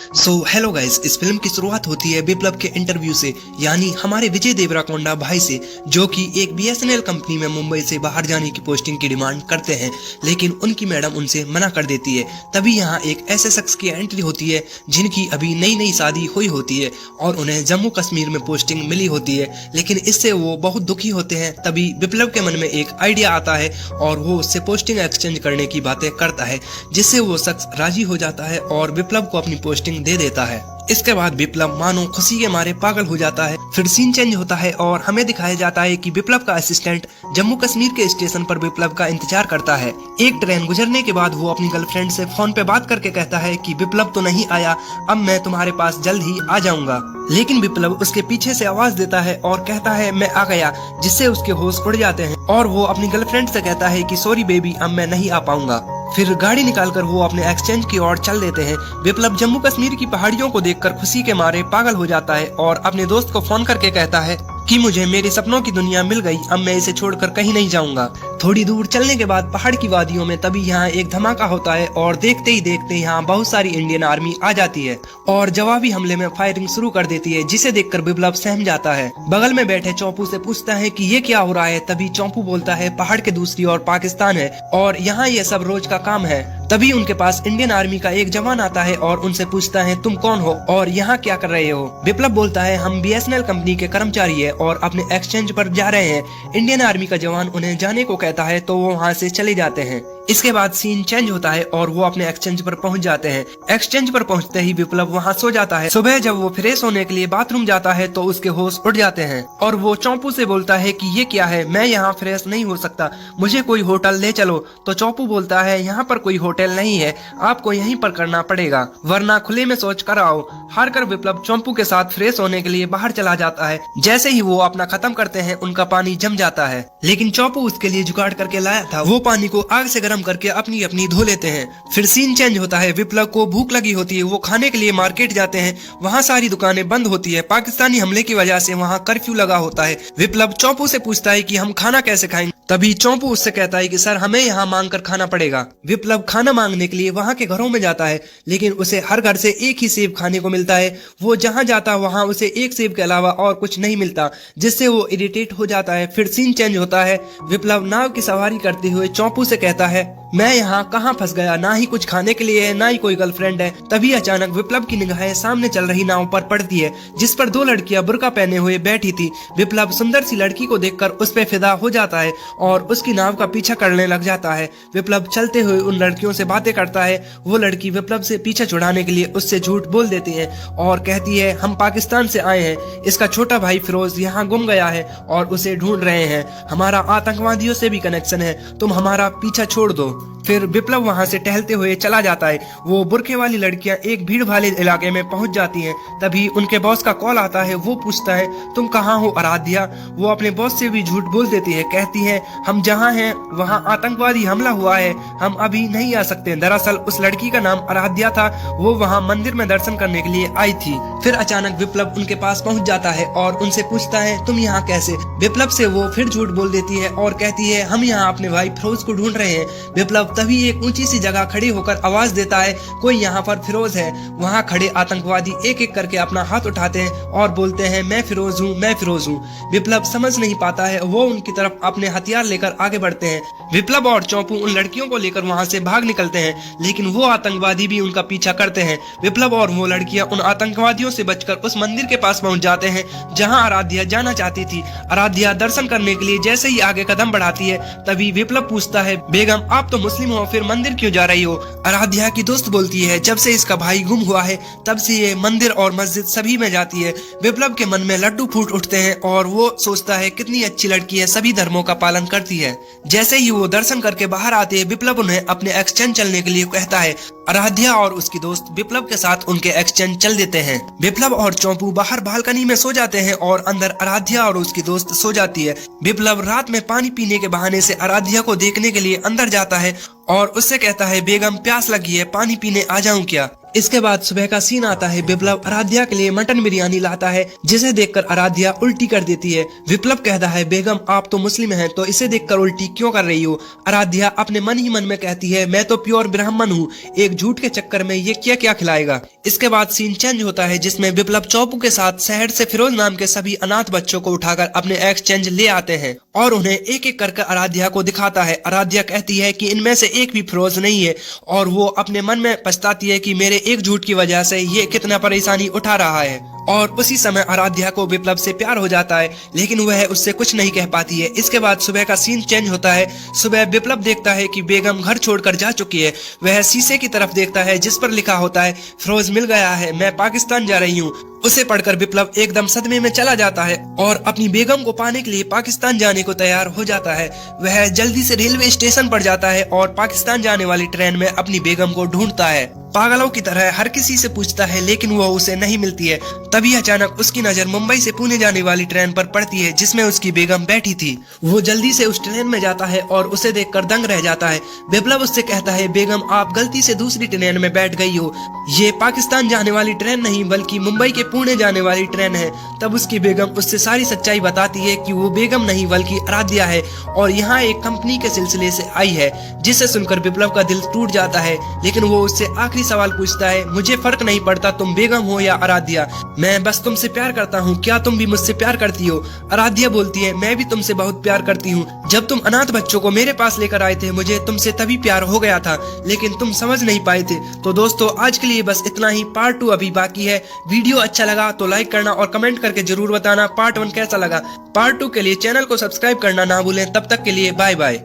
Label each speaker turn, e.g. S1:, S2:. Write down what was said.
S1: Hello guys, इस film की शुरुआत होती है विप्लव के इंटरव्यू से, यानी हमारे विजय देवरकोंडा भाई से, जो कि एक बीएसएनएल कंपनी में मुंबई से बाहर जाने की पोस्टिंग की डिमांड करते हैं, लेकिन उनकी मैडम उनसे मना कर देती है। तभी यहाँ एक ऐसे शख्स की एंट्री होती है जिनकी अभी नई नई शादी हुई होती है और उन्हें जम्मू कश्मीर में पोस्टिंग मिली होती है, लेकिन इससे वो बहुत दुखी होते हैं। तभी विप्लव के मन में एक आइडिया आता है और वो उससे पोस्टिंग एक्सचेंज करने की बातें करता है, जिससे वो शख्स राजी हो जाता है और विप्लव को अपनी पोस्टिंग दे देता है। इसके बाद विप्लव मानो खुशी के मारे पागल हो जाता है। फिर सीन चेंज होता है और हमें दिखाया जाता है कि विप्लव का असिस्टेंट जम्मू कश्मीर के स्टेशन पर विप्लव का इंतजार करता है। एक ट्रेन गुजरने के बाद वो अपनी गर्लफ्रेंड से फोन पे बात करके कहता है कि विप्लव तो नहीं आया, अब मैं तुम्हारे पास जल्द ही आ जाऊंगा। लेकिन विप्लव उसके पीछे से आवाज देता है और कहता है मैं आ गया, जिससे उसके होश उड़ जाते हैं और वो अपनी गर्लफ्रेंड से कहता है कि सॉरी बेबी, अब मैं नहीं आ पाऊंगा। फिर गाड़ी निकालकर वो अपने एक्सचेंज की ओर चल देते हैं। विप्लव जम्मू कश्मीर की पहाड़ियों को देखकर खुशी के मारे पागल हो जाता है और अपने दोस्त को फोन करके कहता है कि मुझे मेरे सपनों की दुनिया मिल गई, अब मैं इसे छोड़कर कहीं नहीं जाऊंगा। थोड़ी दूर चलने के बाद पहाड़ की वादियों में तभी यहाँ एक धमाका होता है और देखते ही देखते यहाँ बहुत सारी इंडियन आर्मी आ जाती है और जवाबी हमले में फायरिंग शुरू कर देती है, जिसे देखकर विप्लव सहम जाता है। बगल में बैठे चौपू से पूछता है कि ये क्या हो रहा है। तभी चौपू बोलता है पहाड़ के दूसरी ओर पाकिस्तान है और यहाँ ये सब रोज का काम है। तभी उनके पास इंडियन आर्मी का एक जवान आता है और उनसे पूछता है तुम कौन हो और यहाँ क्या कर रहे हो। विप्लव बोलता है हम बीएसएनएल कंपनी के कर्मचारी है और अपने एक्सचेंज पर जा रहे हैं। इंडियन आर्मी का जवान उन्हें जाने को कहता है तो वो वहाँ से चले जाते हैं। इसके बाद सीन चेंज होता है और वो अपने एक्सचेंज पर पहुंच जाते हैं। एक्सचेंज पर पहुंचते ही विप्लव वहां सो जाता है। सुबह जब वो फ्रेश होने के लिए बाथरूम जाता है तो उसके होश उड़ जाते हैं और वो चौपू से बोलता है कि ये क्या है, मैं यहाँ फ्रेश नहीं हो सकता, मुझे कोई होटल ले चलो। तो चौपू बोलता है यहाँ पर कोई होटल नहीं है, आपको यहीं पर करना पड़ेगा, वरना खुले में सोच कर आओ। हार कर विप्लव चौपू के साथ फ्रेश होने के लिए बाहर चला जाता है। जैसे ही वो अपना खत्म करते हैं उनका पानी जम जाता है, लेकिन चौपू उसके लिए जुगाड़ करके लाया था। वो पानी को आग से गर्म करके अपनी अपनी धो लेते हैं। फिर सीन चेंज होता है। विप्लव को भूख लगी होती है, वो खाने के लिए मार्केट जाते हैं। वहाँ सारी दुकानें बंद होती है। पाकिस्तानी हमले की वजह से वहाँ कर्फ्यू लगा होता है। विप्लव चौपू से पूछता है कि हम खाना कैसे खाएंगे। तभी चौपू उससे कहता है कि सर हमें यहाँ मांग कर खाना पड़ेगा। विप्लव खाना मांगने के लिए वहाँ के घरों में जाता है, लेकिन उसे हर घर से एक ही सेब खाने को मिलता है। वो जहाँ जाता है वहाँ उसे एक सेब के अलावा और कुछ नहीं मिलता, जिससे वो इरिटेट हो जाता है। फिर सीन चेंज होता है। विप्लव नाव की सवारी करते हुए चौपू से कहता है मैं यहाँ कहाँ फंस गया, ना ही कुछ खाने के लिए है, ना ही कोई गर्लफ्रेंड है। तभी अचानक विप्लव की निगाहें सामने चल रही नाव पर पड़ती है, जिस पर दो लड़कियां बुर्का पहने हुए बैठी थी। विप्लव सुंदर सी लड़की को देखकर उस पे फिदा हो जाता है और उसकी नाव का पीछा करने लग जाता है। विप्लव चलते हुए उन लड़कियों से बातें करता है। वो लड़की विप्लव से पीछा छुड़ाने के लिए उससे झूठ बोल देती है और कहती है हम पाकिस्तान से आए हैं, इसका छोटा भाई फिरोज यहाँ गुम गया है और उसे ढूंढ रहे हैं, हमारा आतंकवादियों से भी कनेक्शन है, तुम हमारा पीछा छोड़ दो। फिर विप्लव वहां से टहलते हुए चला जाता है। वो बुरखे वाली लड़कियां एक भीड़ वाले इलाके में पहुंच जाती हैं। तभी उनके बॉस का कॉल आता है। वो पूछता है तुम कहाँ हो आराध्या। वो अपने बॉस से भी झूठ बोल देती है, कहती है हम जहाँ हैं वहाँ आतंकवादी हमला हुआ है, हम अभी नहीं आ सकते। दरअसल उस लड़की का नाम आराध्या था, वो वहाँ मंदिर में दर्शन करने के लिए आई थी। फिर अचानक विप्लव उनके पास पहुंच जाता है और उनसे पूछता है तुम यहाँ कैसे। विप्लव से वो फिर झूठ बोल देती है और कहती है हम यहाँ अपने भाई फिरोज को ढूंढ रहे हैं। विप्लव तभी एक ऊंची सी जगह खड़ी होकर आवाज देता है कोई यहाँ पर फिरोज है। वहाँ खड़े आतंकवादी एक एक करके अपना हाथ उठाते हैं और बोलते हैं मैं फिरोज हूँ, मैं फिरोज हूँ। विप्लव समझ नहीं पाता है। वो उनकी तरफ अपने हथियार लेकर आगे बढ़ते हैं। विप्लव और चौपू उन लड़कियों को लेकर वहाँ से भाग निकलते हैं, लेकिन वो आतंकवादी भी उनका पीछा करते हैं। विप्लव और वो लड़कियां उन आतंकवादियों से बचकर उस मंदिर के पास पहुंच जाते हैं जहां आराध्या जाना चाहती थी। आराध्या दर्शन करने के लिए जैसे ही आगे कदम बढ़ाती है, तभी विप्लव पूछता है बेगम आप तो मुस्लिम हो, फिर मंदिर क्यों जा रही हो। आराध्या की दोस्त बोलती है जब से इसका भाई गुम हुआ है तब से ये मंदिर और मस्जिद सभी में जाती है। विप्लव के मन में लड्डू फूट उठते हैं और वो सोचता है कितनी अच्छी लड़की है, सभी धर्मों का पालन करती है। जैसे ही वो दर्शन करके बाहर आते हैं, विप्लव उन्हें अपने एक्सचेंज चलने के लिए कहता है। आराध्या और उसकी दोस्त विप्लव के साथ उनके एक्सचेंज चल देते हैं। विप्लव और चौपू बाहर बालकनी में सो जाते हैं और अंदर आराध्या और उसकी दोस्त सो जाती है। विप्लव रात में पानी पीने के बहाने से आराध्या को देखने के लिए अंदर जाता है और उससे कहता है बेगम प्यास लगी है, पानी पीने आ जाऊं क्या। इसके बाद सुबह का सीन आता है। विप्लव आराध्या के लिए मटन बिरयानी लाता है, जिसे देखकर आराध्या उल्टी कर देती है। विप्लव कहता है बेगम आप तो मुस्लिम हैं, तो इसे देखकर उल्टी क्यों कर रही हो। आराध्या अपने मन ही मन में कहती है मैं तो प्योर ब्राह्मण हूँ, एक झूठ के चक्कर में ये क्या क्या खिलाएगा। इसके बाद सीन चेंज होता है, जिसमें विप्लव चौपू के साथ शहर से फिरोज नाम के सभी अनाथ बच्चों को उठाकर अपने एक्सचेंज ले आते हैं और उन्हें एक एक करके आराध्या को दिखाता है। आराध्या कहती है कि इनमें से एक भी फिरोज नहीं है और वो अपने मन में पछताती है कि मेरे एक झूठ की वजह से ये कितना परेशानी उठा रहा है। और उसी समय आराध्या को विप्लव से प्यार हो जाता है, लेकिन वह उससे कुछ नहीं कह पाती है। इसके बाद सुबह का सीन चेंज होता है। सुबह विप्लव देखता है कि बेगम घर छोड़कर जा चुकी है। वह शीशे की तरफ देखता है जिस पर लिखा होता है फिरोज मिल गया है, मैं पाकिस्तान जा रही हूँ। उसे पढ़कर विप्लव एकदम सदमे में चला जाता है और अपनी बेगम को पाने के लिए पाकिस्तान जाने को तैयार हो जाता है। वह जल्दी से रेलवे स्टेशन पर जाता है और पाकिस्तान जाने वाली ट्रेन में अपनी बेगम को ढूंढता है। पागलों की तरह हर किसी से पूछता है, लेकिन वो उसे नहीं मिलती है। तभी अचानक उसकी नजर मुंबई से पुणे जाने वाली ट्रेन पर पड़ती है, जिसमें उसकी बेगम बैठी थी। वो जल्दी से उस ट्रेन में जाता है और उसे देखकर दंग रह जाता है। विप्लव उससे कहता है बेगम आप गलती से दूसरी ट्रेन में बैठ गई हो, ये पाकिस्तान जाने वाली ट्रेन नहीं बल्कि मुंबई के पुणे जाने वाली ट्रेन है। तब उसकी बेगम उससे सारी सच्चाई बताती है कि वो बेगम नहीं बल्कि आराध्या है और यहाँ एक कंपनी के सिलसिले से आई है। जिसे सुनकर विप्लव का दिल टूट जाता है, लेकिन वो उससे आखिरी सवाल पूछता है मुझे फर्क नहीं पड़ता तुम बेगम हो या आराध्या, मैं बस तुमसे प्यार करता हूँ, क्या तुम भी मुझसे प्यार करती हो। आराध्या बोलती है मैं भी तुमसे बहुत प्यार करती हूँ, जब तुम अनाथ बच्चों को मेरे पास लेकर आए थे मुझे तुमसे तभी प्यार हो गया था, लेकिन तुम समझ नहीं पाए थे। तो दोस्तों आज के लिए बस इतना ही, पार्ट 2 अभी बाकी है। वीडियो अच्छा लगा तो लाइक करना और कमेंट करके जरूर बताना पार्ट 1 कैसा लगा। पार्ट 2 के लिए चैनल को सब्सक्राइब करना ना भूलें। तब तक के लिए बाय बाय।